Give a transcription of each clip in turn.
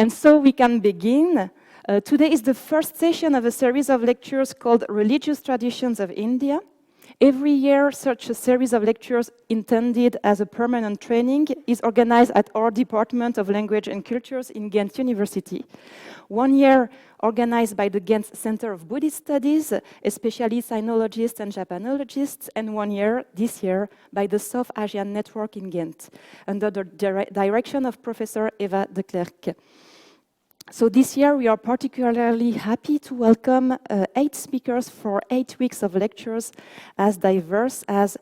And so we can begin. Today is the first session of a series of lectures called Religious Traditions of India. Every year, such a series of lectures intended as a permanent training is organized at our Department of Language and Cultures in Ghent University. One year organized by the Ghent Center of Buddhist Studies, especially Sinologists and Japanologists, and one year, this year, by the South Asian Network in Ghent, under the direction of Professor Eva de Klerk. So this year we are particularly happy to welcome 8 speakers for 8 weeks of lectures as diverse as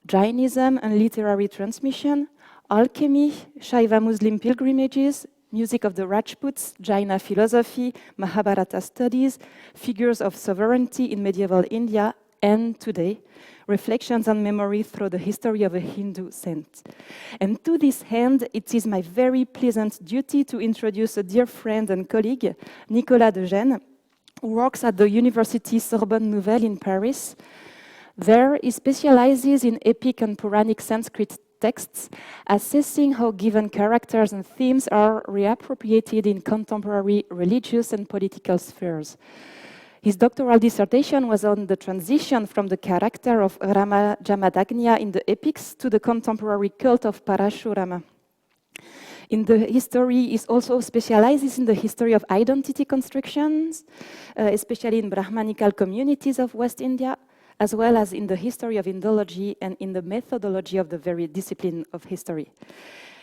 Jainism and literary transmission, alchemy, Shaiva Muslim pilgrimages, music of the Rajputs, Jaina philosophy, Mahabharata studies, figures of sovereignty in medieval India, and today, reflections on memory through the history of a Hindu saint. And to this end, it is my very pleasant duty to introduce a dear friend and colleague, Nicolas de Gennes, who works at the University Sorbonne Nouvelle in Paris. There, he specializes in epic and Puranic Sanskrit texts, assessing how given characters and themes are reappropriated in contemporary religious and political spheres. His doctoral dissertation was on the transition from the character of Rama Jamadagnya in the epics to the contemporary cult of Parashurama. In the history, he also specializes in the history of identity constructions, especially in Brahmanical communities of West India, as well as in the history of Indology and in the methodology of the very discipline of history.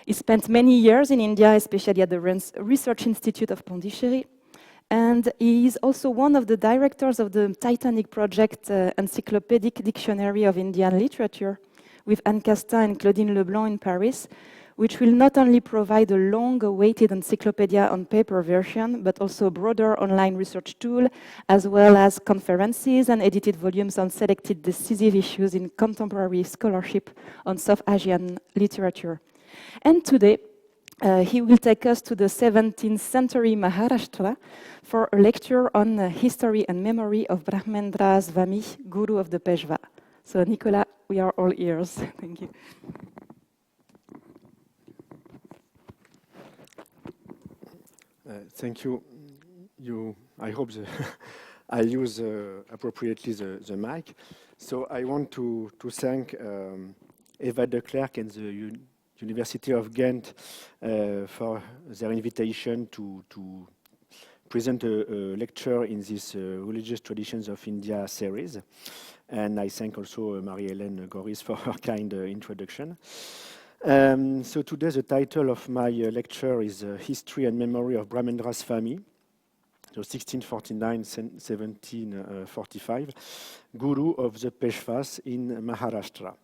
He spent many years in India, especially at the Research Institute of Pondicherry, and he is also one of the directors of the Titanic Project Encyclopedic Dictionary of Indian Literature with Anne Castin and Claudine Leblanc in Paris, which will not only provide a long-awaited encyclopedia on paper version, but also a broader online research tool, as well as conferences and edited volumes on selected decisive issues in contemporary scholarship on South Asian literature. And today, he will take us to the 17th century Maharashtra for a lecture on the history and memory of Brahmendra Swami, Guru of the Peshwa. So, Nicolas, we are all ears. Thank you. Thank you. I hope I use appropriately the mic. So I want to thank Eva de Klerk and the University of Ghent for their invitation to present a lecture in this Religious Traditions of India series. And I thank also Marie-Hélène Goris for her kind introduction. So today the title of my lecture is History and Memory of Brahmendra Swami, so 1649-1745, Guru of the Peshwas in Maharashtra.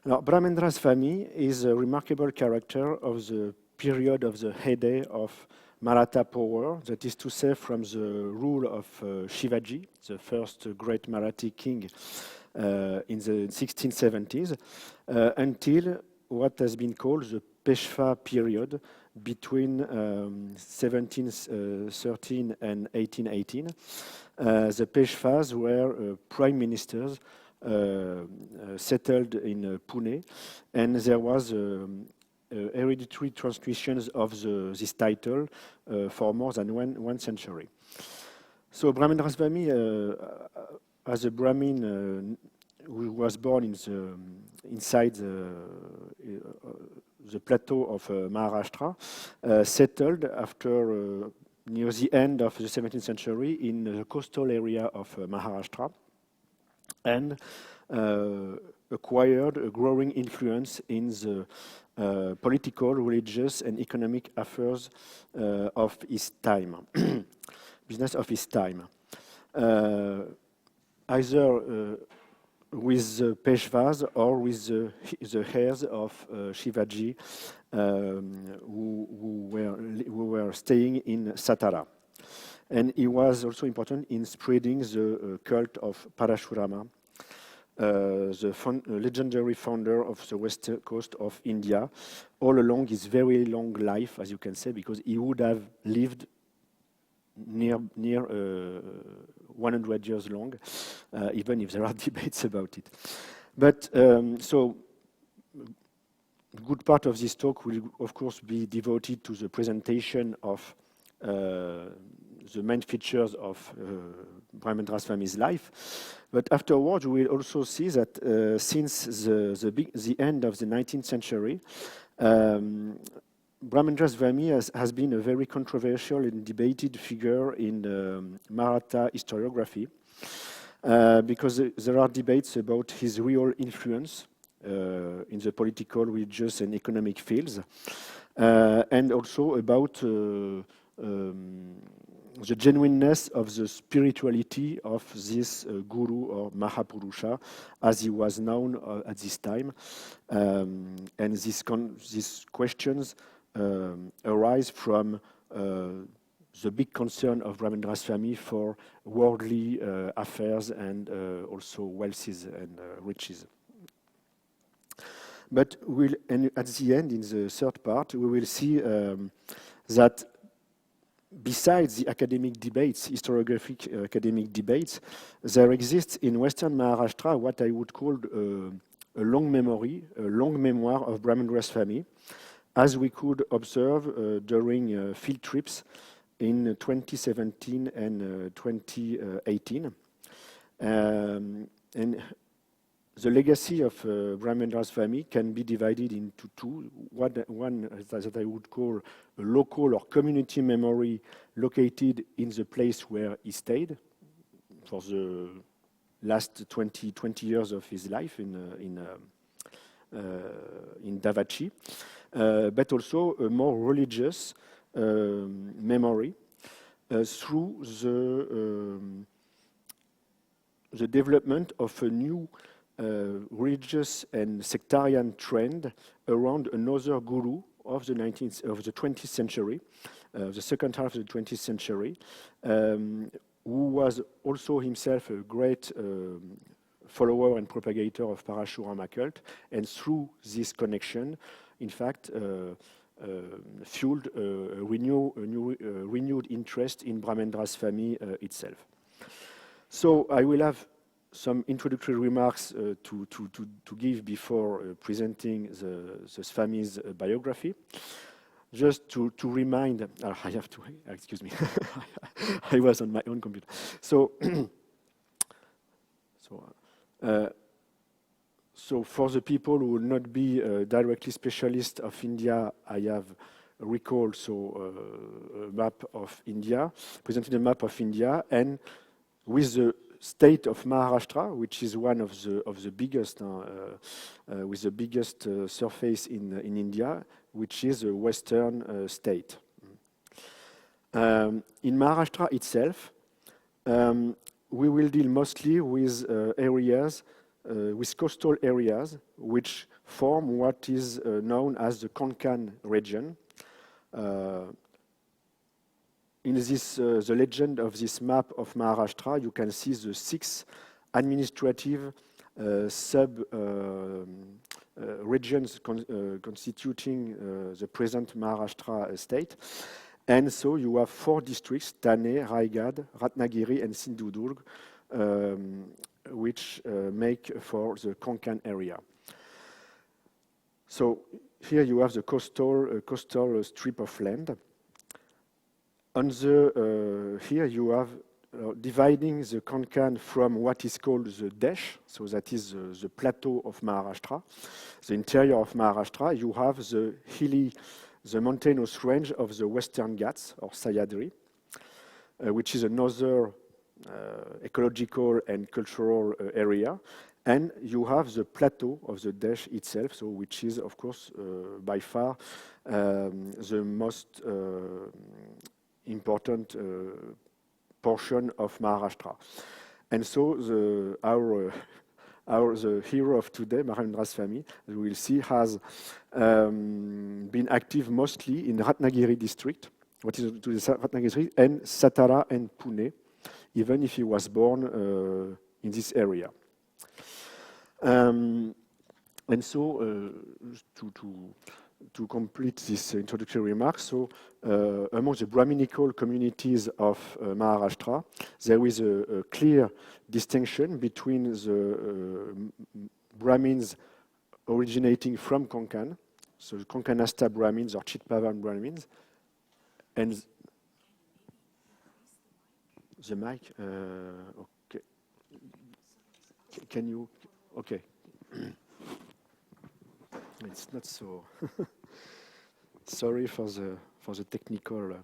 Now, Brahmendra Swami is a remarkable character of the period of the heyday of Maratha power, that is to say from the rule of Shivaji, the first great Marathi king in the 1670s, until what has been called the Peshwa period between 1713 and 1818. The Peshwas were prime ministers settled in Pune, and there was hereditary transmissions of this title for more than one century. So Brahmendra Swami, as a Brahmin who was born inside the plateau of Maharashtra, settled after near the end of the 17th century in the coastal area of Maharashtra, and acquired a growing influence in the political, religious, and economic affairs of his time, business of his time. Either with the Peshwas or with the heirs of Shivaji who were staying in Satara. And he was also important in spreading the cult of Parashurama, the legendary founder of the west coast of India, all along his very long life, as you can say, because he would have lived near 100 years long, even if there are debates about it. But so good part of this talk will, of course, be devoted to the presentation of the main features of Brahmendra Swami's life. But afterwards, we will also see that since the end of the 19th century, Brahmendra Swami has been a very controversial and debated figure in Maratha historiography because there are debates about his real influence in the political, religious, and economic fields, and also about the genuineness of the spirituality of this guru or Mahapurusha, as he was known at this time. And these questions arise from the big concern of Brahmendra Swami for worldly affairs and also wealths and riches. But at the end, in the third part, we will see that besides the academic debates, historiographic academic debates, there exists in Western Maharashtra what I would call a long memory, a long memoir of Brahmendra Swami, as we could observe during field trips in 2017 and 2018. And the legacy of Brahmendra Swami can be divided into two. One that I would call a local or community memory located in the place where he stayed for the last 20 years of his life in Davachi, but also a more religious memory through the development of a new religious and sectarian trend around another guru of the 20th century, the second half of the 20th century, who was also himself a great follower and propagator of Parashurama cult, and through this connection, in fact, fueled a renewed interest in Brahmendra Swami itself. So I will have some introductory remarks to give before presenting the Swami's biography. Just to remind, I have to, excuse me, I was on my own computer. So, so for the people who will not be directly specialists of India, I have recalled a map of India, presented a map of India, and with the state of Maharashtra, which is one of the biggest, with the biggest surface in India, which is a western state. In Maharashtra itself, we will deal mostly with areas, with coastal areas, which form what is known as the Konkan region. In this, the legend of this map of Maharashtra, you can see the 6 administrative regions constituting the present Maharashtra state. And so you have 4 districts, Thane, Raigad, Ratnagiri, and Sindhudurg, which make for the Konkan area. So here you have the coastal strip of land. On the here you have dividing the Konkan from what is called the Desh, so that is the plateau of Maharashtra, the interior of Maharashtra. You have the mountainous range of the Western Ghats or Sahyadri, which is another ecological and cultural area. And you have the plateau of the Desh itself, so which is, of course, by far the most important portion of Maharashtra. And so the hero of today, Brahmendra Swami, as we will see, has been active mostly in Ratnagiri district, what is to the Ratnagiri district, and Satara and Pune, even if he was born in this area. And so to complete this introductory remarks, so among the Brahminical communities of Maharashtra, there is a clear distinction between the Brahmins originating from Konkan, so the Konkanasta Brahmins or Chitpavan Brahmins, and the mic. Okay. Can you? Okay. It's not so. Sorry for the technical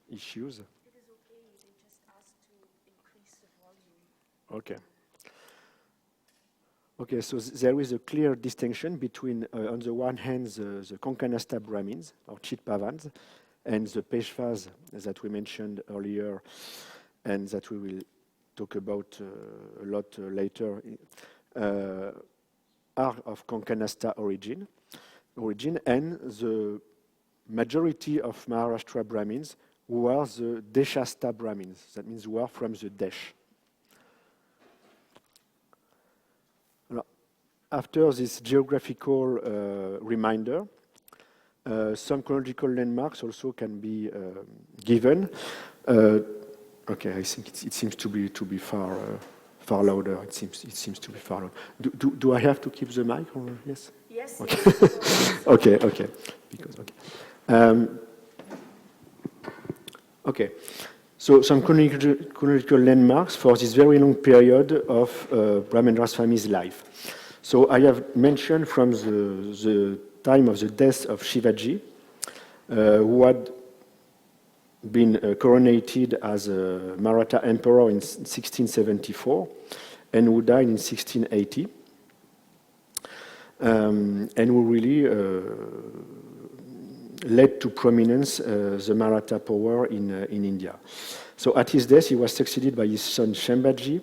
issues. It is okay. They just asked to increase the volume. Okay. Okay, so there is a clear distinction between, on the one hand, the Konkanasta Brahmins, or Chitpavans, and the Peshwas that we mentioned earlier, and that we will talk about a lot later, are of Konkanasta origin, and the majority of Maharashtra Brahmins were the Deshasta Brahmins, that means were from the Desh. After this geographical reminder, some chronological landmarks also can be given. Okay, I think it seems to be far louder. It seems to be far louder. Do I have to keep the mic? Or yes. Yes. Okay. Okay. Because okay. So some chronological landmarks for this very long period of Brahmendra's family's life. So I have mentioned from the time of the death of Shivaji, who had been coronated as a Maratha emperor in 1674 and who died in 1680, and who really led to prominence the Maratha power in India. So at his death, he was succeeded by his son Shambhaji.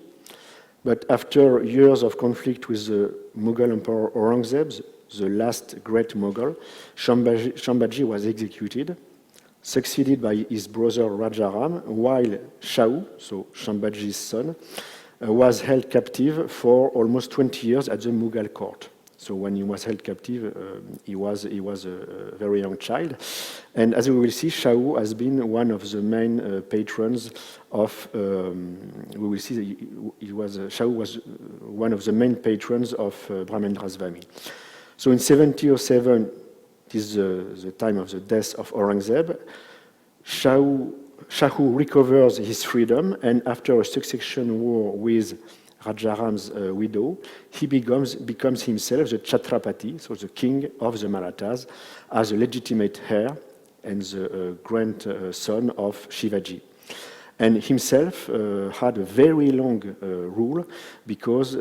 But after years of conflict with the Mughal Emperor Aurangzeb, the last great Mughal, Shambhaji was executed, succeeded by his brother Rajaram, while Shahu, so Shambhaji's son, was held captive for almost 20 years at the Mughal court. So when he was held captive, he was a very young child. And as we will see, Shahu has been one of the main patrons of, we will see Shahu was one of the main patrons of Brahmendra's Swami. So in 1707, it is the time of the death of Aurangzeb, Shahu recovers his freedom, and after a succession war with Rajaram's widow, he becomes himself the Chhatrapati, so the king of the Marathas, as a legitimate heir and the grandson of Shivaji. And himself had a very long rule because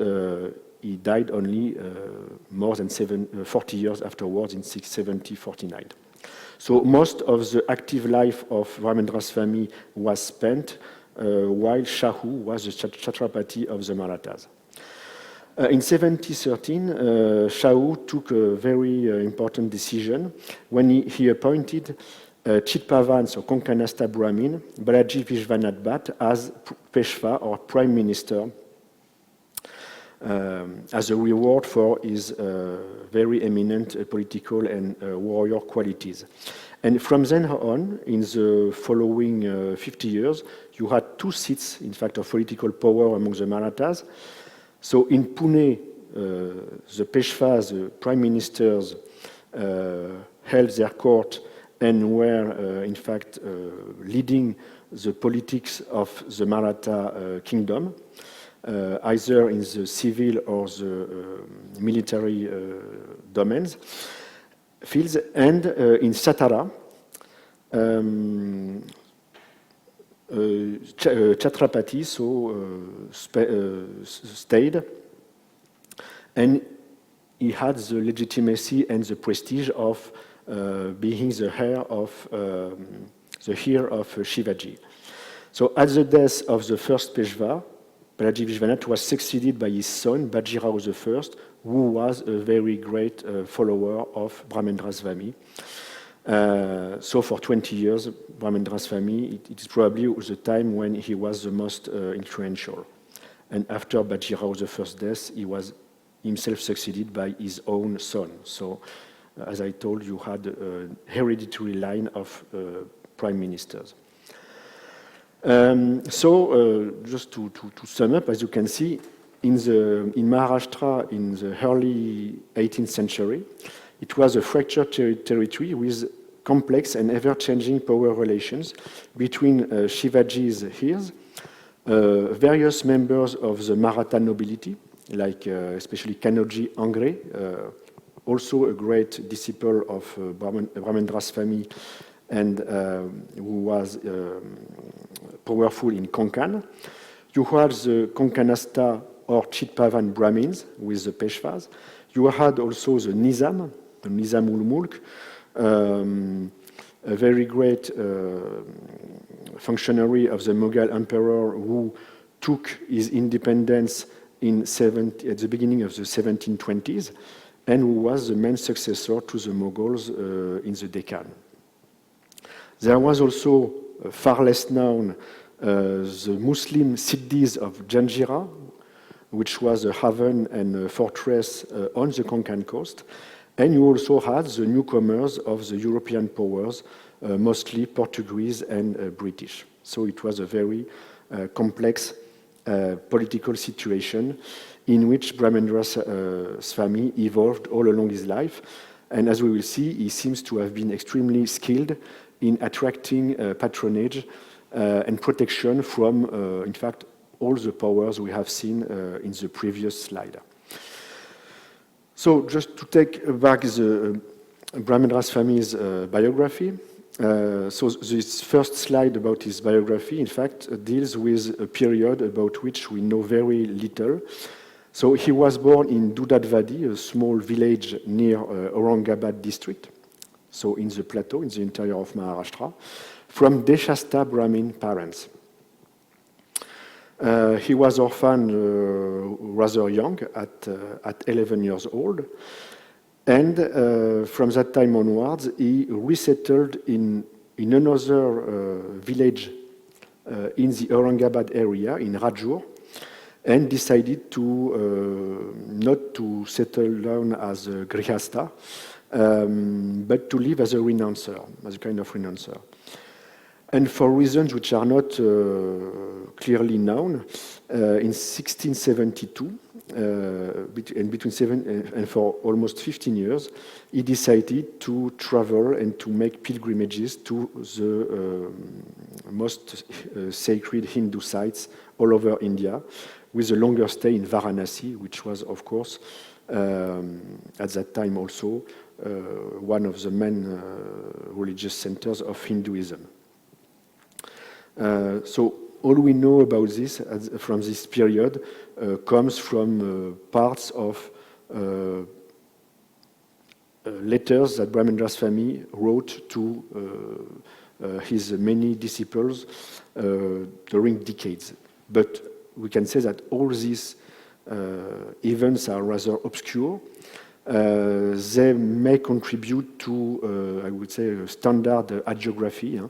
he died only more than 40 years afterwards in 1749. So most of the active life of Brahmendra's family was spent while Shahu was the Chhatrapati of the Marathas. In 1713, Shahu took a very important decision when he appointed Chitpavan, so Konkanasta Brahmin, Balaji Vishwanath Bhatt as Peshwa or Prime Minister as a reward for his very eminent political and warrior qualities. And from then on, in the following 50 years, you had two seats, in fact, of political power among the Marathas. So in Pune, the Peshwas, the prime ministers, held their court and were, in fact, leading the politics of the Maratha kingdom, either in the civil or the military domains. Fields, and in Satara, Chhatrapati stayed, and he had the legitimacy and the prestige of being the heir of Shivaji. So at the death of the first Peshwa, Balaji Vishwanath was succeeded by his son Bajirao I, who was a very great follower of Brahmendra's Swami. So for 20 years, Brahmendra's Swami, it is probably the time when he was the most influential. And after Bajirao I's death, he was himself succeeded by his own son. So, as I told you, had a hereditary line of prime ministers. Just to sum up, as you can see, in Maharashtra in the early 18th century, It was a fractured territory with complex and ever-changing power relations between Shivaji's heirs, various members of the Maratha nobility, like especially Kanoji Angre, also a great disciple of Brahmendra's family and who was powerful in Konkan. You had the Konkanasta or Chitpavan Brahmins with the Peshwas. You had also the Nizam ul Mulk, a very great functionary of the Mughal emperor who took his independence at the beginning of the 1720s and who was the main successor to the Mughals in the Deccan. There was also far less known the Muslim Siddis of Janjira, which was a haven and a fortress on the Konkan coast. And you also had the newcomers of the European powers, mostly Portuguese and British. So it was a very complex political situation in which Brahmendra's family evolved all along his life. And as we will see, he seems to have been extremely skilled in attracting patronage and protection from, in fact, all the powers we have seen in the previous slide. So just to take back the Brahmendra's family's biography, so this first slide about his biography, in fact, deals with a period about which we know very little. So he was born in Dudadvadi, a small village near Aurangabad district, so in the plateau, in the interior of Maharashtra, from Deshasta Brahmin parents. He was orphaned rather young, at 11 years old. And from that time onwards, he resettled in another village in the Aurangabad area, in Rajur, and decided to not to settle down as a grihasta, but to live as a renouncer, as a kind of renouncer. And for reasons which are not clearly known, in 1672, and for almost 15 years, he decided to travel and to make pilgrimages to the most sacred Hindu sites all over India, with a longer stay in Varanasi, which was, of course, at that time also one of the main religious centers of Hinduism. So all we know about this from this period comes from parts of letters that Brahmendra's family wrote to his many disciples during decades. But we can say that all these events are rather obscure. They may contribute to, I would say, standard hagiography,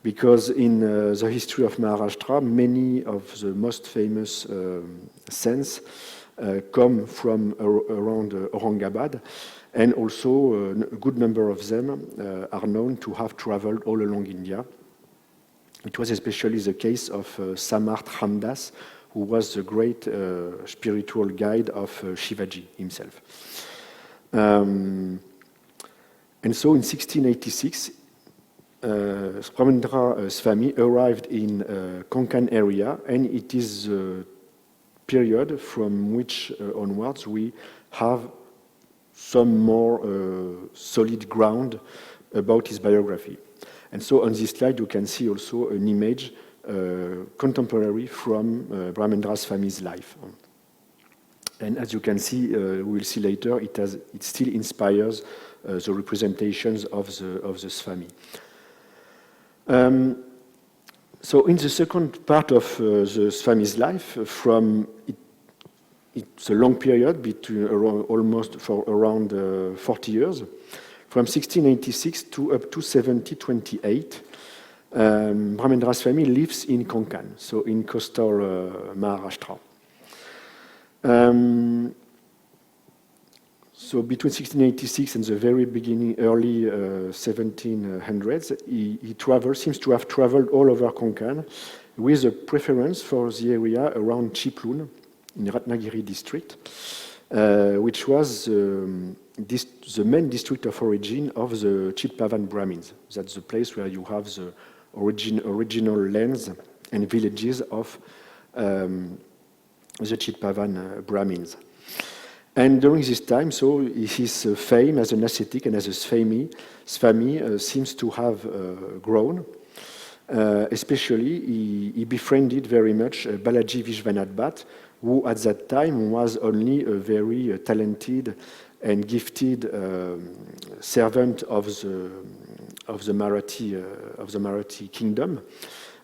because in the history of Maharashtra, many of the most famous saints come from around Aurangabad, and also a good number of them are known to have traveled all along India. It was especially the case of Samarth Ramdas, who was the great spiritual guide of Shivaji himself. And so in 1686, Brahmendra's family arrived in Konkan area, and it is the period from which onwards we have some more solid ground about his biography. And so on this slide you can see also an image contemporary from Brahmendra's family's life. And as you can see, we'll see later, it still inspires the representations of this family. So in the second part of the family's life, it's a long period, between almost for around 40 years, from 1686 to up to 1728. Brahmendra's family lives in Konkan, so in coastal Maharashtra. So between 1686 and the very beginning, early 1700s, he seems to have traveled all over Konkan with a preference for the area around Chiplun in Ratnagiri district, which was the main district of origin of the Chitpavan Brahmins. That's the place where you have the original lands and villages of the Chitpavan Brahmins. And during this time, so his fame as an ascetic and as a Swami seems to have grown. Especially, he befriended very much Balaji Vishwanath Bhatt, who at that time was only a very talented and gifted servant of the Marathi kingdom,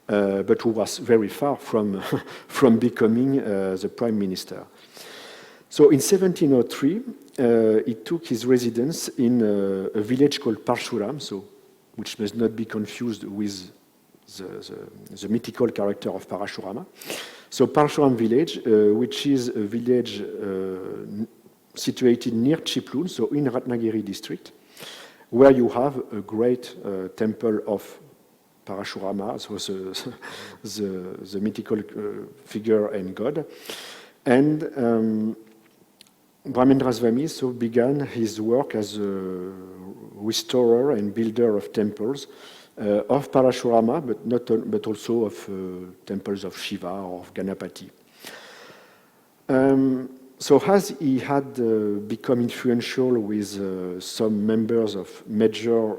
but who was very far from from becoming the prime minister. So in 1703, he took his residence in a village called Parshuram, so which must not be confused with the mythical character of Parashurama. So Parshuram village, which is a village situated near Chiplun, so in Ratnagiri district, where you have a great temple of Parashurama, so the mythical figure and god. And Brahmendra Swami so began his work as a restorer and builder of temples of Parashurama, but also of temples of Shiva or of Ganapati. So as he had become influential with some members of major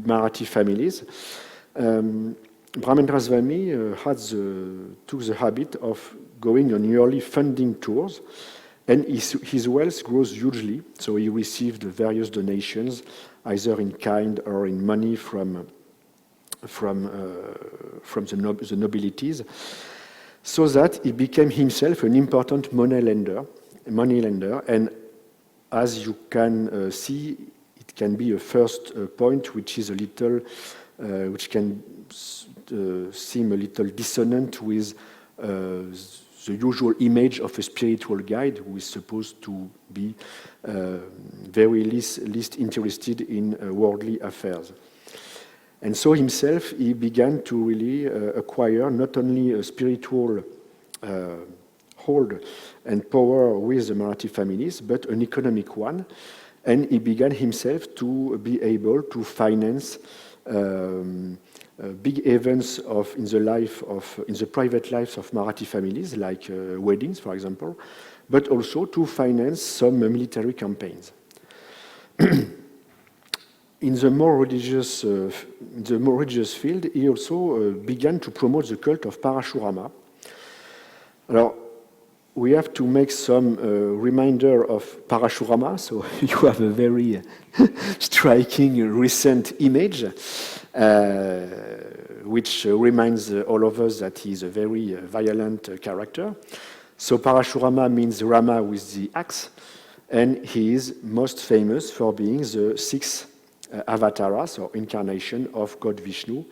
Marathi families, Brahmendra Swami took the habit of going on yearly funding tours, and his wealth grows hugely. So he received various donations, either in kind or in money from the nobilities, so that he became himself an important money lender. And as you can see, it can be a first point, which is a little, which can seem a little dissonant with the usual image of a spiritual guide who is supposed to be very least interested in worldly affairs. And so himself, he began to really acquire not only a spiritual hold and power with the Marathi families, but an economic one. And he began himself to be able to finance big events in the private lives of Marathi families, like weddings, for example, but also to finance some military campaigns. In the more religious field, he also began to promote the cult of Parashurama. Alors, we have to make some reminder of Parashurama, so you have a very striking recent image, which reminds all of us that he is a very violent character. So Parashurama means Rama with the axe, and he is most famous for being the sixth avatars or incarnation of God Vishnu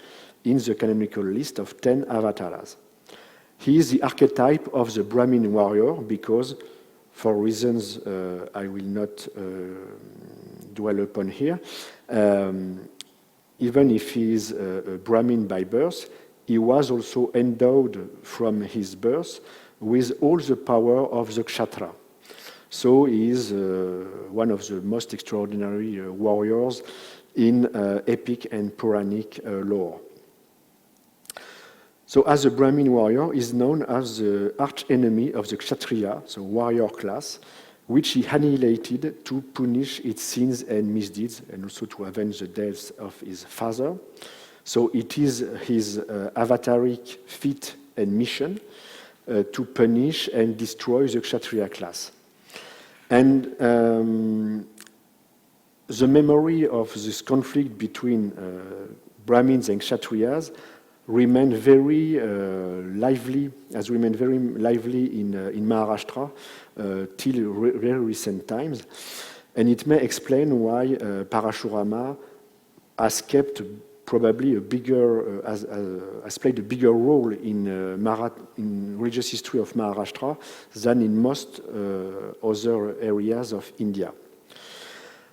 in the canonical list of 10 avatars. He is the archetype of the Brahmin warrior because, for reasons I will not dwell upon here, even if he is a Brahmin by birth, he was also endowed from his birth with all the power of the Kshatriya. So he is one of the most extraordinary warriors in epic and Puranic lore. So as a Brahmin warrior, he is known as the arch-enemy of the Kshatriya, so warrior class, which he annihilated to punish its sins and misdeeds, and also to avenge the deaths of his father. So it is his avataric feat and mission to punish and destroy the Kshatriya class. And the memory of this conflict between Brahmins and Kshatriyas remained very lively in Maharashtra till very recent times, and it may explain why Parashurama has kept probably has played a bigger role in religious history of Maharashtra than in most other areas of India.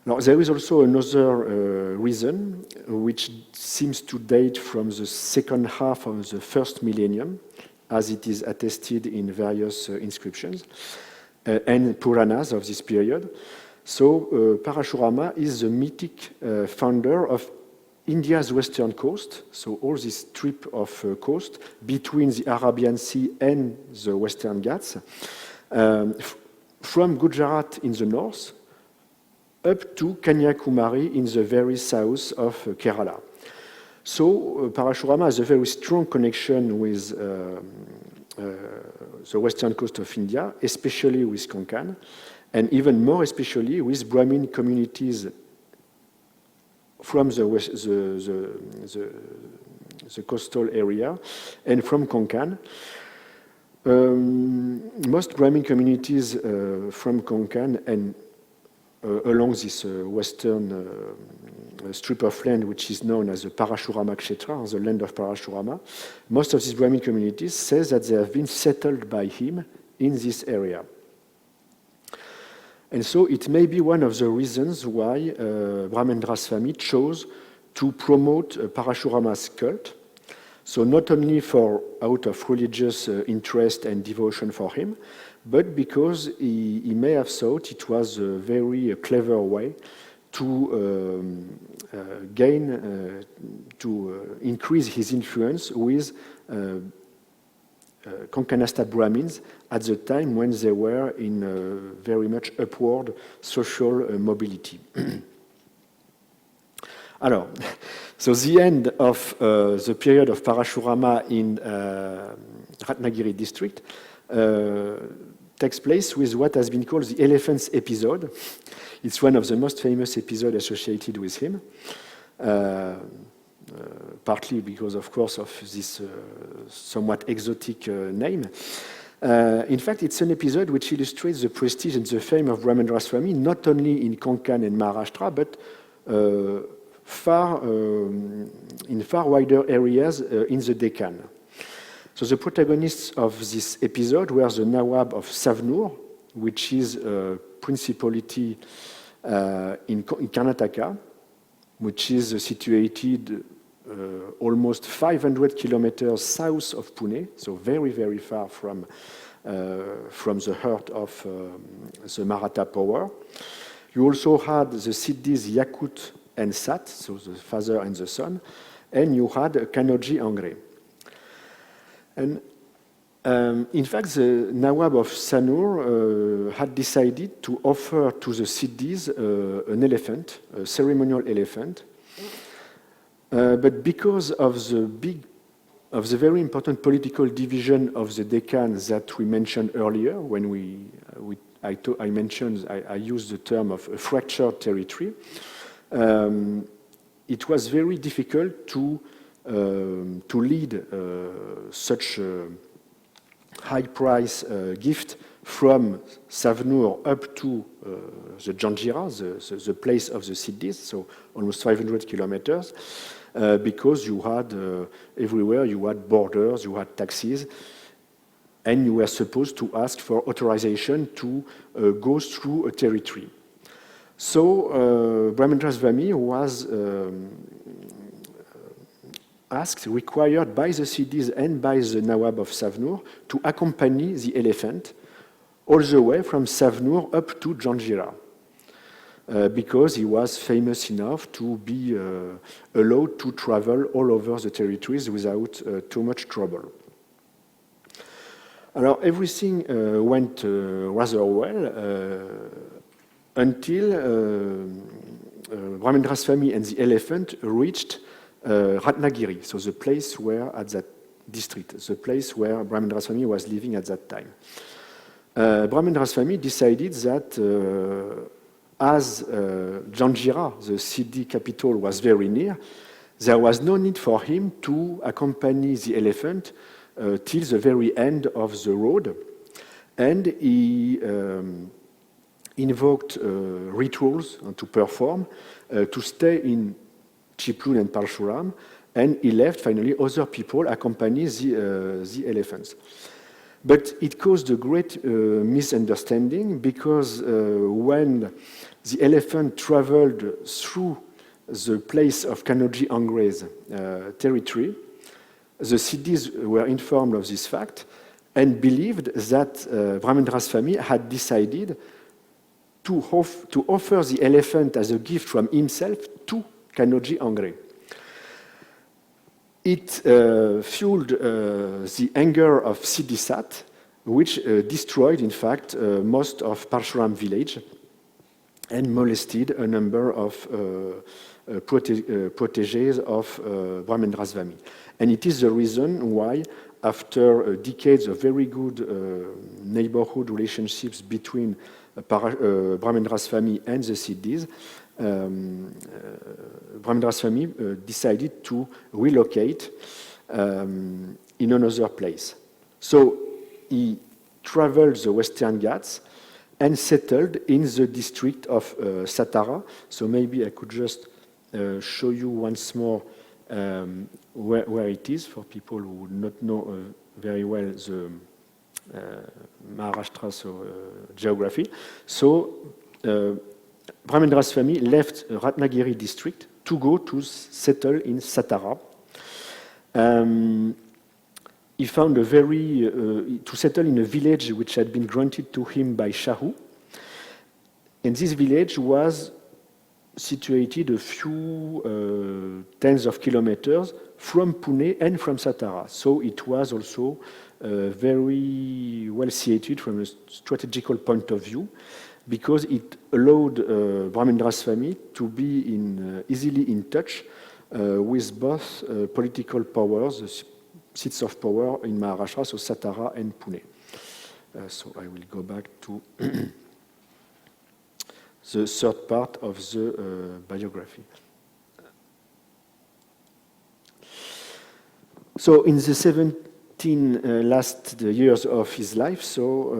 Now, there is also another reason, which seems to date from the second half of the first millennium, as it is attested in various inscriptions. and Puranas of this period. So Parashurama is the mythic founder of India's western coast, so all this strip of coast between the Arabian Sea and the Western Ghats, from Gujarat in the north up to Kanyakumari in the very south of Kerala. So Parashurama has a very strong connection with the western coast of India, especially with Konkan, and even more especially with Brahmin communities from the coastal area and from Konkan. Most Brahmin communities from Konkan and along this western strip of land, which is known as the Parashurama Kshetra, the land of Parashurama, most of these Brahmin communities say that they have been settled by him in this area. And so it may be one of the reasons why Brahmendra Swami chose to promote Parashurama's cult. So not only out of religious interest and devotion for him, but because he may have thought it was a very clever way to increase his influence with Konkanastat Brahmins at the time when they were in very much upward social mobility. Alors, so the end of the period of Parashurama in Ratnagiri district takes place with what has been called the Elephants episode. It's one of the most famous episodes associated with him. Partly because, of course, of this somewhat exotic name. In fact, it's an episode which illustrates the prestige and the fame of Brahmendra Swami, not only in Konkan and Maharashtra, but in far wider areas in the Deccan. So the protagonists of this episode were the Nawab of Savnur, which is a principality in Karnataka, which is situated almost 500 kilometers south of Pune, so very, very far from the heart of the Maratha power. You also had the Siddhis Yakut and Sat, so the father and the son, and you had Kanoji Angre. And in fact, the Nawab of Sanur had decided to offer to the Siddhis an elephant, a ceremonial elephant. But because of the very important political division of the Deccan that we mentioned earlier, when I used the term of a fractured territory, it was very difficult to lead such a high price gift from Savnur up to the Janjira, the place of the Siddhis, so almost 500 kilometers, because you had everywhere you had borders, you had taxes, and you were supposed to ask for authorization to go through a territory. So Brahmendra Swami was required by the Siddhis and by the Nawab of Savnur to accompany the elephant all the way from Savnur up to Janjira, because he was famous enough to be allowed to travel all over the territories without too much trouble. Alors, everything went rather well until Brahmendra Swami and the elephant reached Ratnagiri, so the place where, at that district, the place where Brahmendra Swami was living at that time. Brahmendra Swami decided that as Janjira, the Siddhi capital, was very near, there was no need for him to accompany the elephant till the very end of the road. And he invoked rituals to perform, to stay in Chiplun and Parshuram, and he left finally other people accompany the elephants. But it caused a great misunderstanding, because when the elephant traveled through the place of Kanoji Angre's territory, the Siddhis were informed of this fact, and believed that Brahmendra's family had decided to offer the elephant as a gift from himself to Kanoji Angre. It fueled the anger of Siddhisat, which destroyed, in fact, most of Parshuram village and molested a number of protégés of Brahmendra's family. And it is the reason why, after decades of very good neighborhood relationships between Brahmendra's family and the Siddhis, Brahmendra's family decided to relocate in another place. So he traveled the Western Ghats and settled in the district of Satara. So maybe I could just show you once more where it is for people who would not know very well the Maharashtra geography. So Brahmendra's family left Ratnagiri district to go to settle in Satara. He found to settle in a village which had been granted to him by Shahu. And this village was situated a few tens of kilometers from Pune and from Satara. So it was also very well situated from a strategical point of view, because it allowed Brahmendra's family to be easily in touch with both political powers, the seats of power in Maharashtra, so Satara and Pune. So I will go back to the third part of the biography. So in the 17 last years of his life, so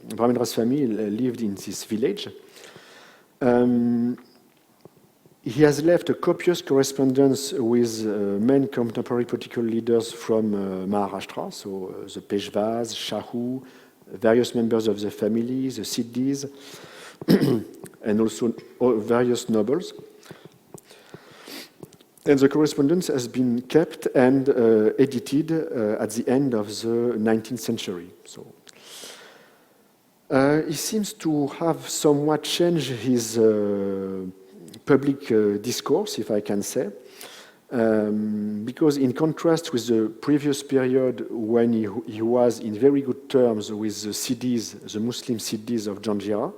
Brahmendra's family lived in this village. He has left a copious correspondence with main contemporary political leaders from Maharashtra, so the Peshwas, Shahu, various members of the family, the Siddhis, and also various nobles. And the correspondence has been kept and edited at the end of the 19th century. So he seems to have somewhat changed his public discourse, if I can say, because in contrast with the previous period when he was in very good terms with the Siddhis, the Muslim Siddhis of Janjira,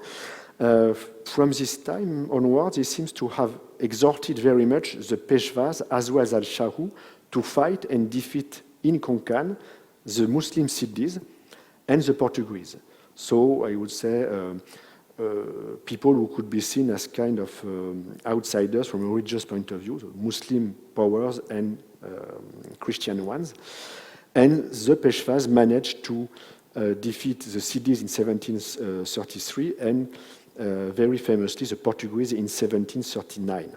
from this time onwards, he seems to have exhorted very much the Peshwas as well as Shahu to fight and defeat in Konkan the Muslim Siddhis and the Portuguese. So I would say people who could be seen as kind of outsiders from a religious point of view, so Muslim powers and Christian ones. And the Peshwas managed to defeat the Siddhis in 1733 and very famously the Portuguese in 1739.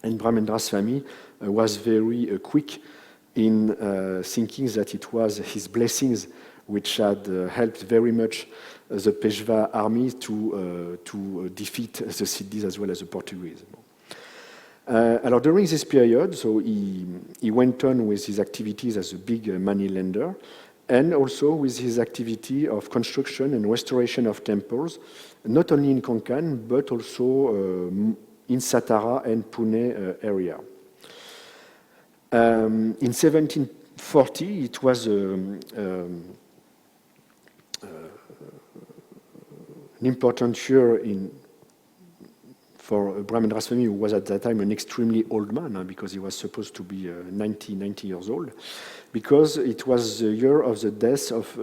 And Brahmendra's family was very quick in thinking that it was his blessings which had helped very much the Peshwa army to defeat the Siddhis as well as the Portuguese. Alors during this period, so he went on with his activities as a big money lender, and also with his activity of construction and restoration of temples, not only in Konkan, but also in Satara and Pune area. In 1740, it was an important year for Brahmendra's family, who was at that time an extremely old man, because he was supposed to be 90 years old, because it was the year of the death of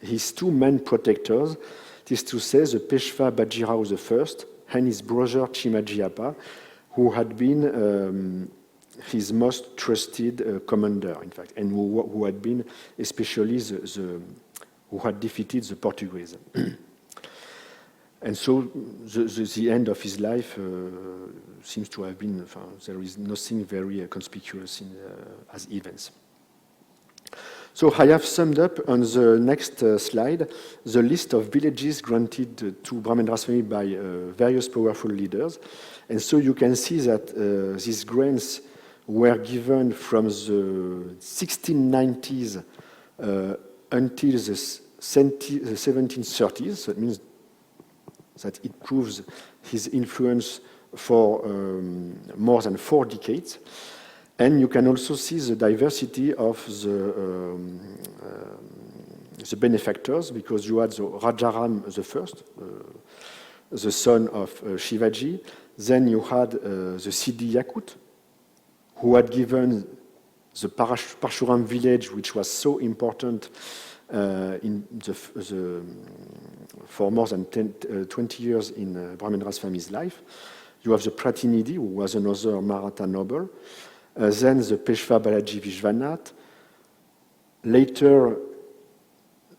his two main protectors, that is to say the Peshwa Bajirao I and his brother Chimajiappa, who had been his most trusted commander, in fact, and who had been especially who had defeated the Portuguese. And so the end of his life seems to have been, there is nothing very conspicuous as events. So I have summed up on the next slide the list of villages granted to Brahmendra's family by various powerful leaders. And so you can see that these grants were given from the 1690s until the 1730s. So it means that it proves his influence for more than 4 decades. And you can also see the diversity of the benefactors, because you had the Rajaram I, the son of Shivaji. Then you had the Siddhi Yakut, who had given the Parshuram village, which was so important for more than 20 years in Brahmendra's family's life. You have the Pratinidhi, who was another Maratha noble. Then the Peshwa Balaji Vishwanath. Later,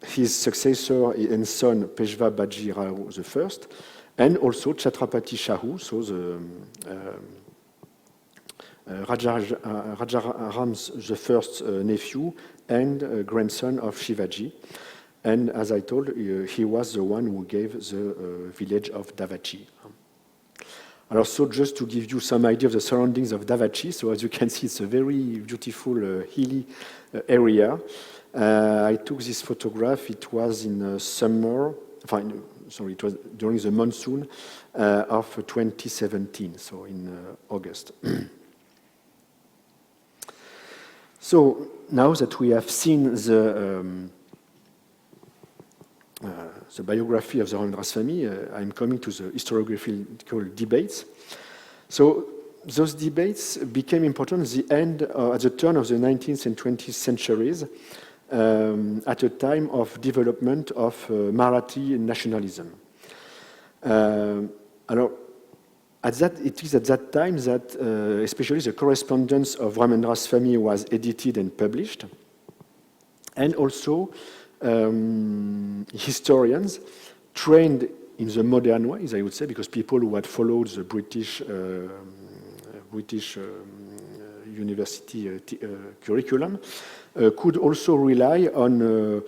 his successor and son, Peshwa Baji Rao I, and also Chhatrapati Shahu, so the Rajaram's the first nephew and grandson of Shivaji. And as I told, he was the one who gave the village of Davachi. And also, just to give you some idea of the surroundings of Davachi, so as you can see, it's a very beautiful hilly area. I took this photograph. It was in summer. Sorry, it was during the monsoon of 2017, so in August. So now that we have seen the biography of the Brahmendra's family, I'm coming to the historiographical debates. So those debates became important at the turn of the 19th and 20th centuries, at a time of development of Marathi nationalism. It is at that time that especially the correspondence of Brahmendra's family was edited and published. And also historians trained in the modern ways, I would say, because people who had followed the British university curriculum could also rely on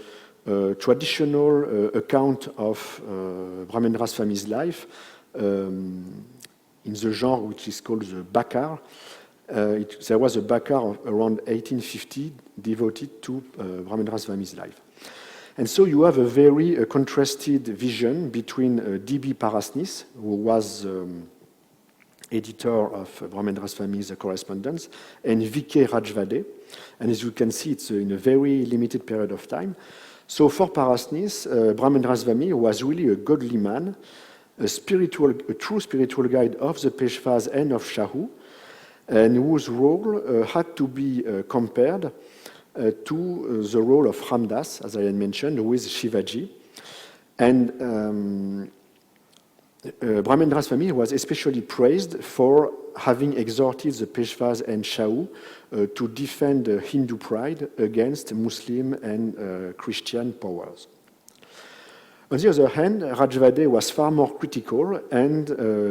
traditional account of Brahmendra's family's life in the genre which is called the Bakar. There was a Bakar of around 1850 devoted to Brahmendra's family's life. And so you have a very contrasted vision between D.B. Parasnis, who was editor of Brahmendra's family's correspondence, and V.K. Rajvade. And as you can see, it's in a very limited period of time. So for Parasnis, Brahmendra's family was really a godly man, a true spiritual guide of the Peshwas and of Shahu, and whose role had to be compared to the role of Ramdas, as I had mentioned, with Shivaji. And Brahmendra's family was especially praised for having exhorted the Peshwas and Shahu to defend Hindu pride against Muslim and Christian powers. On the other hand, Rajvade was far more critical and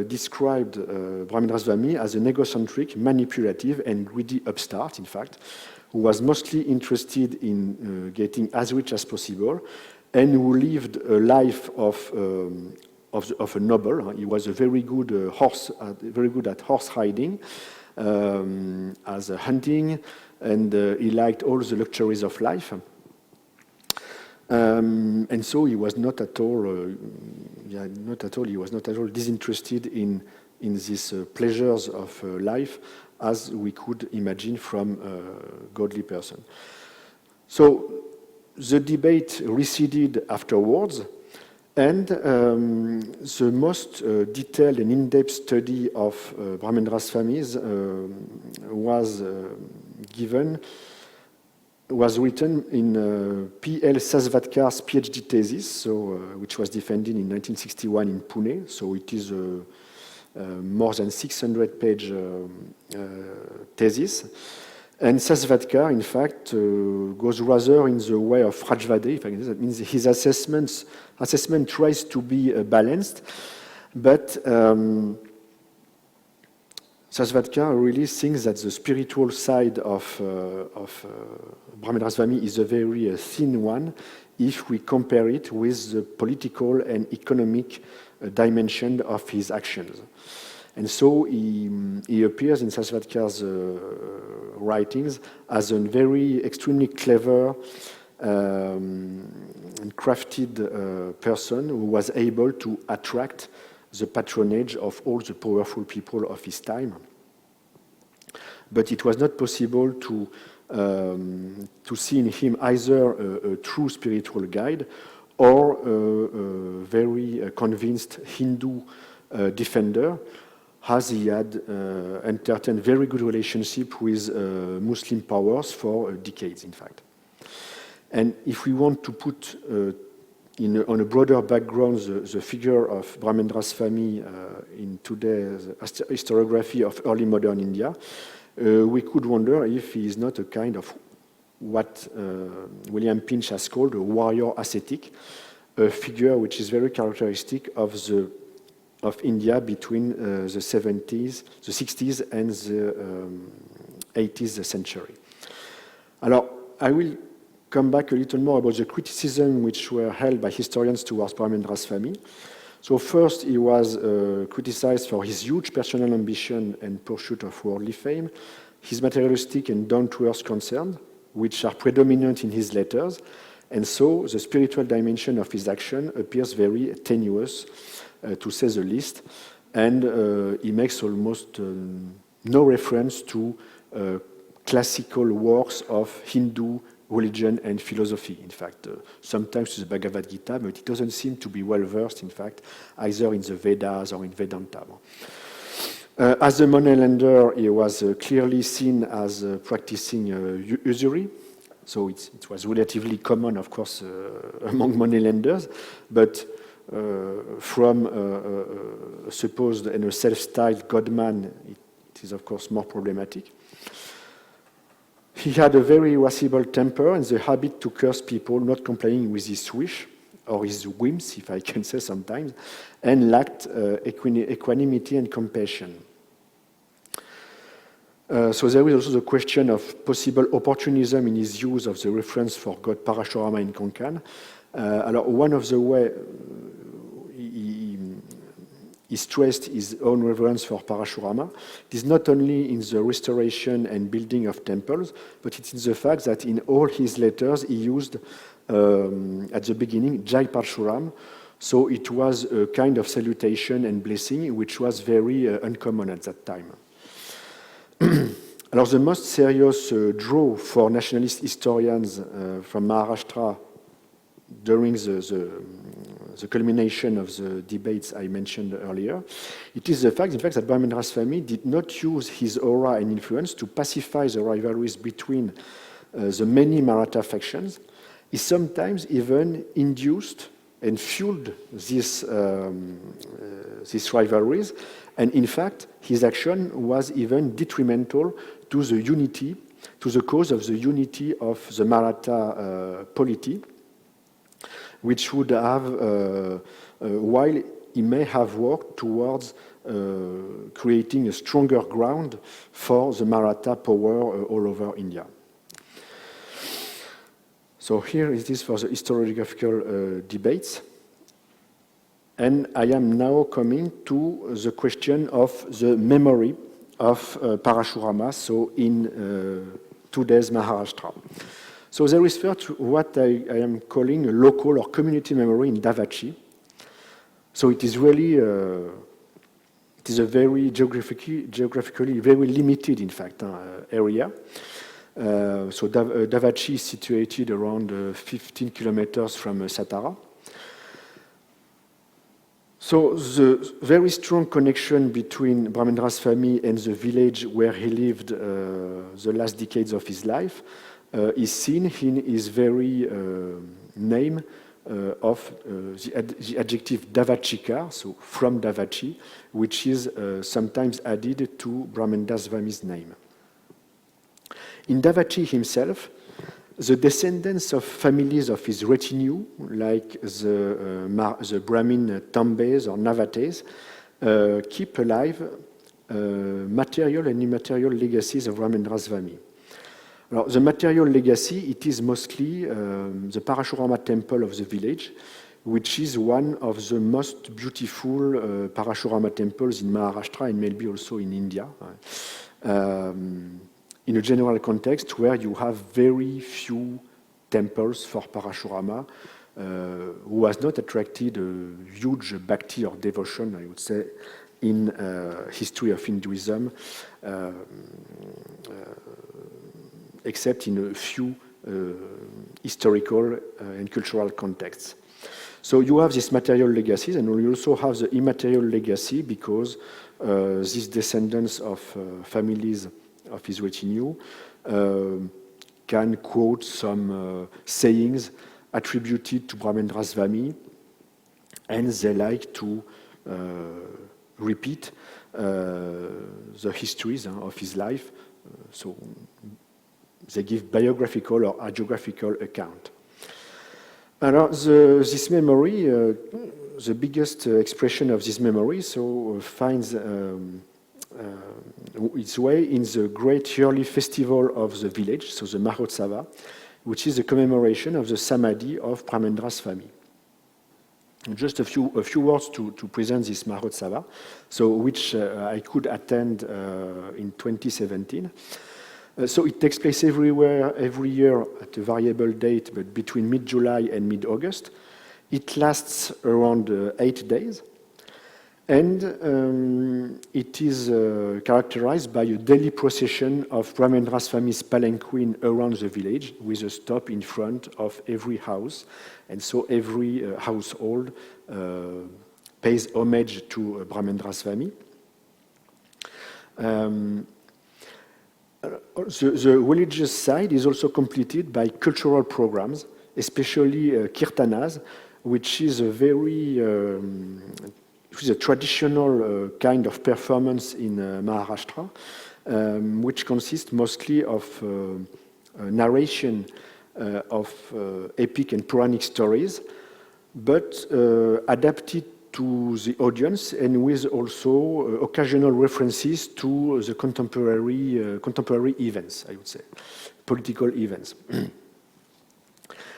described Brahmendra's family as an egocentric, manipulative, and greedy upstart, in fact, who was mostly interested in getting as rich as possible, and who lived a life of a noble. He was a very good very good at horse riding, as hunting, and he liked all the luxuries of life. And so he was not at all, he was not at all disinterested in these pleasures of life, as we could imagine from a godly person. So the debate receded afterwards, and the most detailed and in-depth study of Brahmendra's families was written in P.L. Sasvatkar's PhD thesis, which was defended in 1961 in Pune. So it is more than 600-page thesis. And Sasvatkar, in fact, goes rather in the way of Rajvade. That means his assessment tries to be balanced, but Sasvatkar really thinks that the spiritual side of Brahmendra's family is a very thin one if we compare it with the political and economic dimension of his actions. And so he appears in Sasvatkar's writings as a very extremely clever and crafted person who was able to attract the patronage of all the powerful people of his time. But it was not possible to see in him either a true spiritual guide or a very convinced Hindu defender, as he had entertained very good relationship with Muslim powers for decades, in fact. And if we want to put on a broader background the figure of Brahmendra Swami in today's historiography of early modern India, we could wonder if he is not a kind of what William Pinch has called a warrior ascetic, a figure which is very characteristic of India between the 60s and the 80th century. Alors, I will come back a little more about the criticism which were held by historians towards Brahmendra Swami. So first, he was criticized for his huge personal ambition and pursuit of worldly fame, his materialistic and down-to-earth concerns, which are predominant in his letters, and so the spiritual dimension of his action appears very tenuous, to say the least, and he makes almost no reference to classical works of Hindu religion and philosophy. In fact, sometimes to the Bhagavad Gita, but he doesn't seem to be well versed, in fact, either in the Vedas or in Vedanta. As a moneylender, he was clearly seen as practicing usury. So it was relatively common, of course, among moneylenders, but from a supposed and a self-styled godman, it is, of course, more problematic. He had a very irascible temper and the habit to curse people not complying with his wish, or his whims, if I can say sometimes, and lacked equanimity and compassion. So there is also the question of possible opportunism in his use of the reference for God Parashurama in Konkan. Alors, one of the ways he stressed his own reverence for Parashurama. It is not only in the restoration and building of temples, but it's in the fact that in all his letters he used, at the beginning, Jai Parshuram. So it was a kind of salutation and blessing, which was very uncommon at that time. Alors, the most serious draw for nationalist historians from Maharashtra during the culmination of the debates I mentioned earlier, it is the fact, in fact, that Brahmendra Swami did not use his aura and influence to pacify the rivalries between the many Maratha factions. He sometimes even induced and fueled these rivalries, and in fact, his action was even detrimental to the unity, to the cause of the unity of the Maratha polity, which would have, while he may have worked towards creating a stronger ground for the Maratha power all over India. So here it is for the historiographical debates. And I am now coming to the question of the memory of Parashurama, so in today's Maharashtra. So there is first what I am calling a local or community memory in Davachi. So it is really, it is a very geographically very limited, in fact, area. So Davachi is situated around 15 kilometers from Satara. So the very strong connection between Brahmendra Swami and the village where he lived the last decades of his life is seen in his very name of the adjective Davachika, so from Davachi, which is sometimes added to Brahmendra Swami's name. In Davachi himself, the descendants of families of his retinue, like the Brahmin Tambes or Navates, keep alive material and immaterial legacies of Brahmendra Swami. Now, the material legacy, it is mostly the Parashurama temple of the village, which is one of the most beautiful Parashurama temples in Maharashtra and maybe also in India. In a general context where you have very few temples for Parashurama, who has not attracted a huge bhakti or devotion, I would say, in history of Hinduism, except in a few historical and cultural contexts. So you have these material legacies, and you also have the immaterial legacy, because these descendants of families of his retinue can quote some sayings attributed to Brahmendra Swami, and they like to repeat the histories of his life. So they give biographical or hagiographical account. This memory, the biggest expression of this memory, finds its way in the great yearly festival of the village, so the Mahotsava, which is a commemoration of the Samadhi of Brahmendra Swami. Just a few words to present this Mahotsava, which I could attend in 2017. So it takes place every year at a variable date, but between mid-July and mid-August. It lasts around 8 days, and it is characterized by a daily procession of Brahmendra Swami's palanquin around the village, with a stop in front of every house, and so every household pays homage to Brahmendra Swami. The religious side is also completed by cultural programs, especially kirtanas, which is a traditional kind of performance in Maharashtra, which consists mostly of narration of epic and Puranic stories, but adapted to the audience, and with also occasional references to the contemporary events, I would say, political events.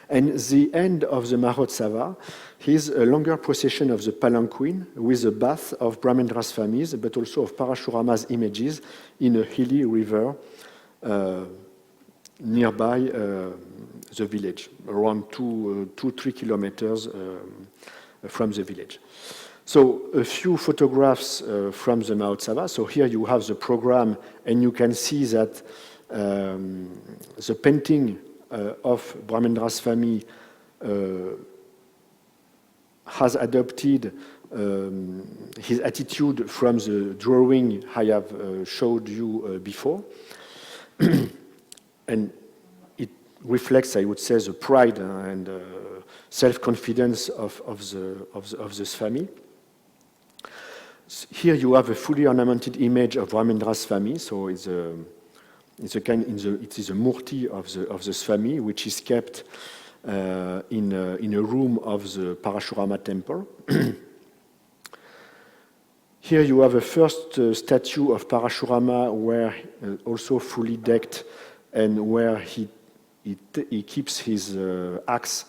And the end of the Mahotsava is a longer procession of the palanquin with a bath of Brahmendra Swamis, but also of Parashurama's images in a hilly river nearby the village, around 2-3 kilometers from the village. So a few photographs from the Mahotsava. So here you have the program, and you can see that the painting of Brahmendra Swami has adopted his attitude from the drawing I have showed you before. And it reflects, I would say, the pride and self-confidence of the Swami. Here you have a fully ornamented image of Brahmendra Swami. So it is a murti of the Swami, which is kept in a room of the Parashurama temple. Here you have a first statue of Parashurama, where also fully decked, and where he keeps his axe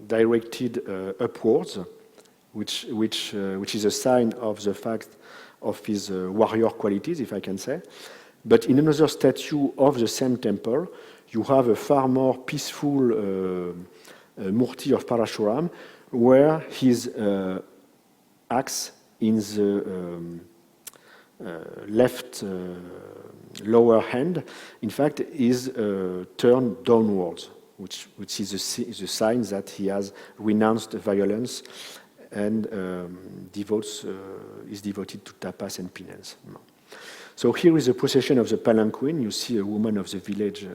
directed upwards, which is a sign of the fact of his warrior qualities, if I can say. But in another statue of the same temple, you have a far more peaceful murti of Parashuram, where his axe in the left lower hand, in fact, is turned downwards, which is a sign that he has renounced violence and is devoted to tapas and penance. So here is a procession of the palanquin. You see a woman of the village,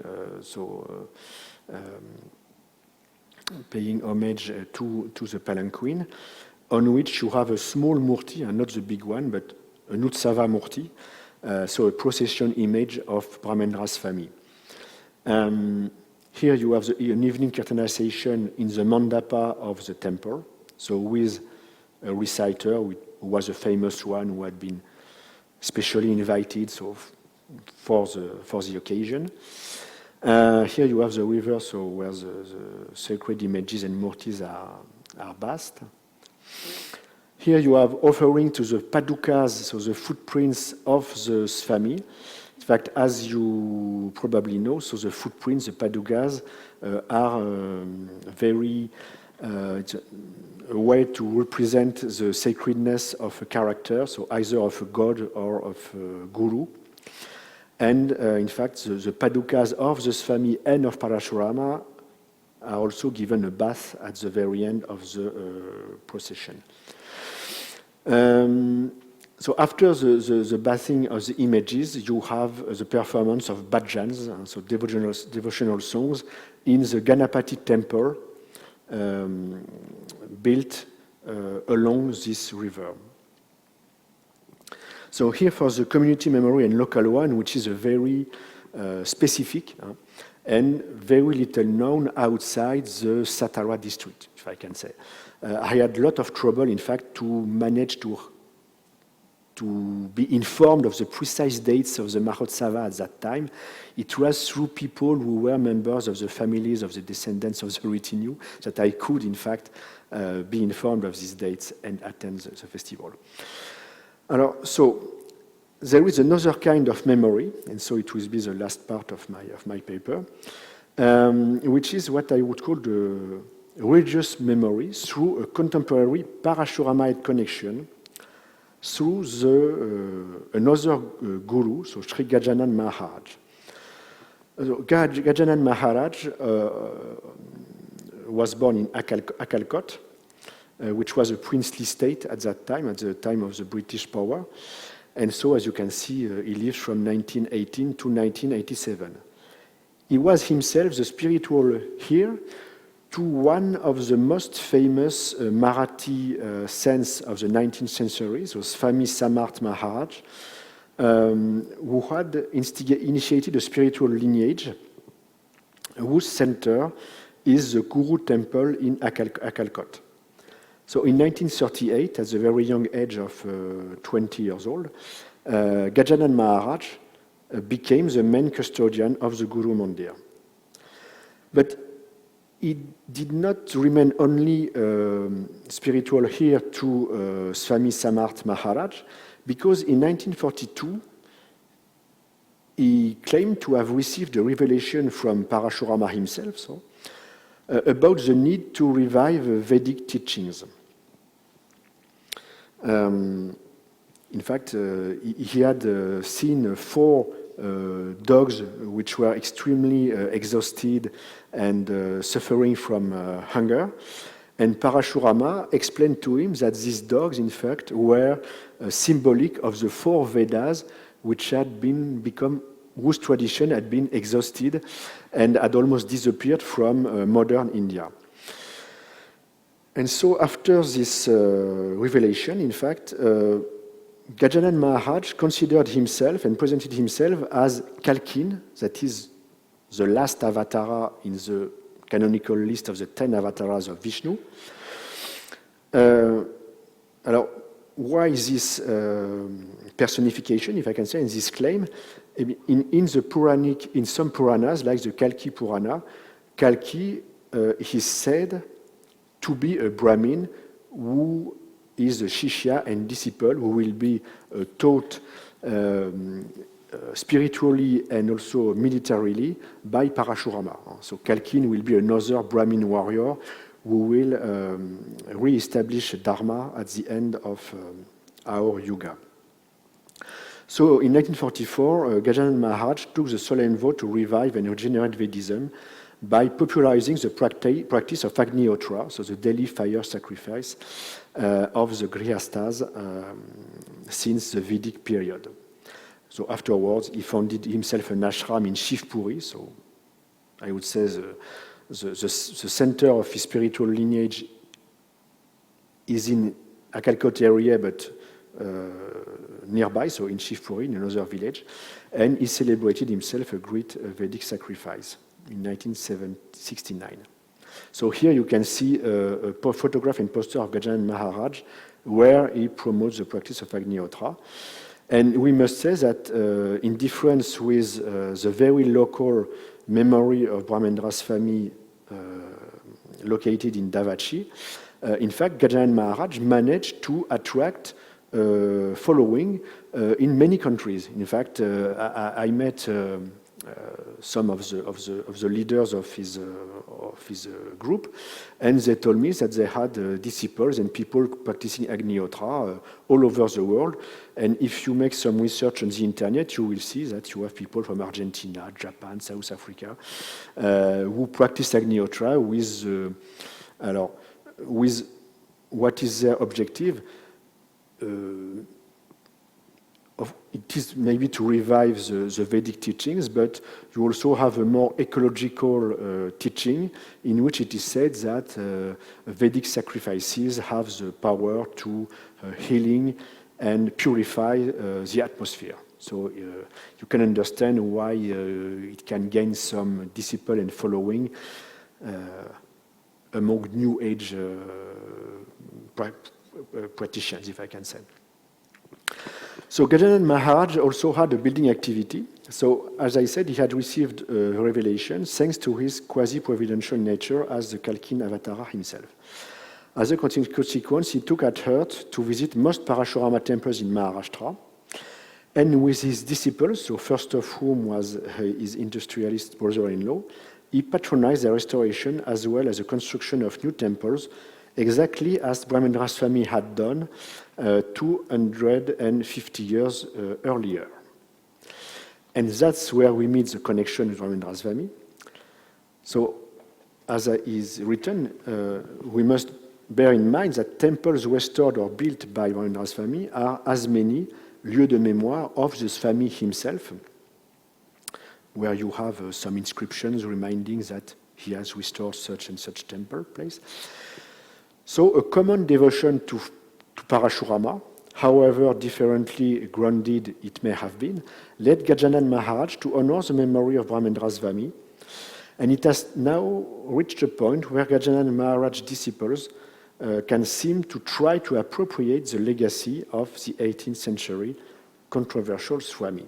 paying homage to the palanquin, on which you have a small murti, and not the big one, but an Utsava murti, so a procession image of Brahmendra Swami. Here you have an evening kirtanization in the mandapa of the temple, so with a reciter who was a famous one who had been specially invited for the occasion. Here you have the river, where the sacred images and murtis are bathed. Here you have offering to the padukas, so the footprints of the Swami. fact, as you probably know, so the footprints, the padukas, are very it's a way to represent the sacredness of a character, so either of a god or of a guru. And in fact, the padukas of the Swami and of Parashurama are also given a bath at the very end of the procession. So after the bathing of the images, you have the performance of bhajans, so devotional songs, in the Ganapati temple built along this river. So here for the community memory and local one, which is a very specific and very little known outside the Satara district, if I can say. I had a lot of trouble, in fact, to manage to be informed of the precise dates of the Mahotsava at that time. It was through people who were members of the families of the descendants of the retinue that I could, in fact, be informed of these dates and attend the festival. Alors, so there is another kind of memory, and so it will be the last part of my paper, which is what I would call the religious memory through a contemporary Parashuramite connection through another guru, so Sri Gajanan Maharaj. Gajanan Maharaj was born in Akalkot, which was a princely state at that time, at the time of the British power. And so, as you can see, he lived from 1918 to 1987. He was himself the spiritual heir to one of the most famous Marathi saints of the 19th century, so Swami Samarth Maharaj, who had initiated a spiritual lineage whose center is the Guru temple in Akalkot. So in 1938, at the very young age of 20 years old, Gajanan Maharaj became the main custodian of the Guru Mandir. But he did not remain only spiritual heir to Swami Samarth Maharaj, because in 1942, he claimed to have received a revelation from Parashurama himself about the need to revive Vedic teachings. In fact, he had seen 4 dogs which were extremely exhausted and suffering from hunger. And Parashurama explained to him that these dogs, in fact, were symbolic of the 4 Vedas, which had whose tradition had been exhausted and had almost disappeared from modern India. And so after this revelation, in fact, Gajanan Maharaj considered himself and presented himself as Kalkin, that is the last avatara in the canonical list of the 10 avatars of Vishnu. Alors, why this personification, if I can say, in this claim? In some Puranas, like the Kalki Purana, Kalki is said to be a Brahmin who is a Shishya and disciple who will be taught spiritually and also militarily by Parashurama. So Kalkin will be another Brahmin warrior who will re-establish Dharma at the end of our Yuga. So in 1944, Gajanan Maharaj took the solemn vow to revive and regenerate Vedism by popularizing the practice of Agnihotra, so the daily fire sacrifice of the Grihasthas since the Vedic period. So afterwards, he founded himself an ashram in Shivpuri, so I would say the center of his spiritual lineage is in Akalkot area, but nearby, so in Shivpuri, in another village, and he celebrated himself a great Vedic sacrifice in 1969. So here you can see a photograph and poster of Gajanan Maharaj where he promotes the practice of Agnihotra. And we must say that in difference with the very local memory of Brahmendra Swami located in Davachi, in fact, Gajanan Maharaj managed to attract following in many countries. In fact, I met some of the leaders of his group, and they told me that they had disciples and people practicing Agnihotra all over the world. And if you make some research on the internet, you will see that you have people from Argentina, Japan, South Africa, who practice Agnihotra with what is their objective. It is maybe to revive the Vedic teachings, but you also have a more ecological teaching in which it is said that Vedic sacrifices have the power to healing and purify the atmosphere. So you can understand why it can gain some disciple and following among New Age practitioners, if I can say. So Gajanan Maharaj also had a building activity. So as I said, he had received a revelation thanks to his quasi-providential nature as the Kalkin Avatara himself. As a consequence, he took at heart to visit most Parashurama temples in Maharashtra. And with his disciples, so first of whom was his industrialist brother-in-law, he patronized their restoration as well as the construction of new temples, exactly as Brahmendra Swami had done 250 years earlier. And that's where we meet the connection with Brahmendra Swami. So, as is written, we must bear in mind that temples restored or built by Brahmendra Swami are as many lieux de mémoire of the Swami himself, where you have some inscriptions reminding that he has restored such and such temple place. So a common devotion to Parashurama, however differently grounded it may have been, led Gajanan Maharaj to honor the memory of Brahmendra Swami, and it has now reached a point where Gajanan Maharaj's disciples can seem to try to appropriate the legacy of the 18th century controversial Swami.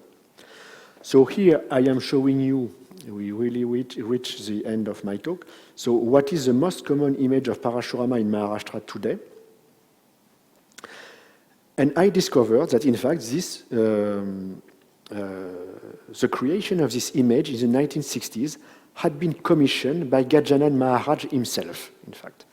So here I am showing you, we really reach the end of my talk. So what is the most common image of Parashurama in Maharashtra today? And I discovered that in fact this, the creation of this image in the 1960s had been commissioned by Gajanan Maharaj himself, in fact.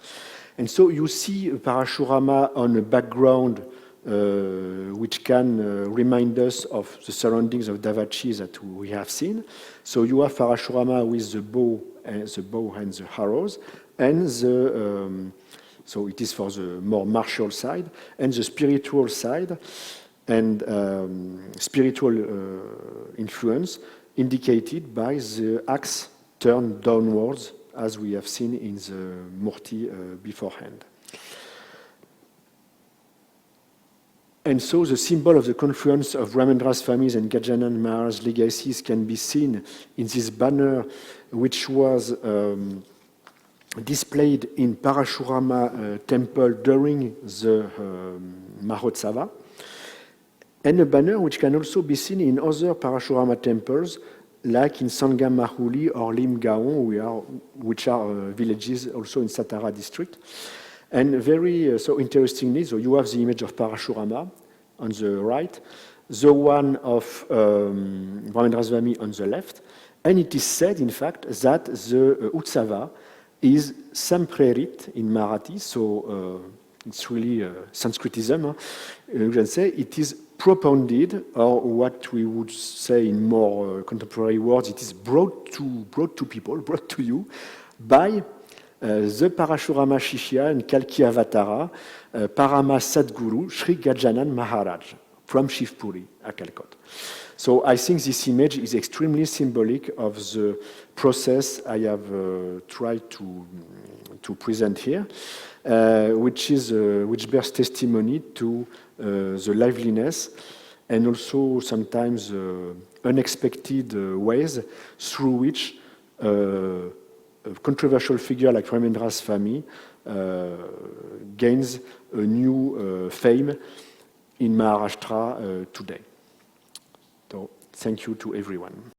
And so you see Parashurama on a background which can remind us of the surroundings of Davachi that we have seen. So you have Parashurama with the bow and the arrows, and so it is for the more martial side, and the spiritual side, and spiritual influence indicated by the axe turned downwards, as we have seen in the Murti beforehand. And so the symbol of the confluence of Brahmendra Swami's and Gajanan Maharaj's legacies can be seen in this banner, which was displayed in Parashurama temple during the Mahotsava, and a banner which can also be seen in other Parashurama temples, like in Sangam Mahuli or Limgaon, which are villages also in Satara district. And very so interestingly, so you have the image of Parashurama on the right, the one of Brahmendra Swami on the left, and it is said, in fact, that the Utsava is Samprerit in Marathi, so it's really Sanskritism. You can say it is propounded, or what we would say in more contemporary words, it is brought to people, brought to you, by the Parashurama Shishya and Kalki Avatara, Parama Sadguru, Sri Gajanan Maharaj, from Shivpuri, Akalkot. So I think this image is extremely symbolic of the process I have tried to present here, which bears testimony to the liveliness and also sometimes unexpected ways through which a controversial figure like Brahmendra Swami gains a new fame in Maharashtra today. So thank you to everyone.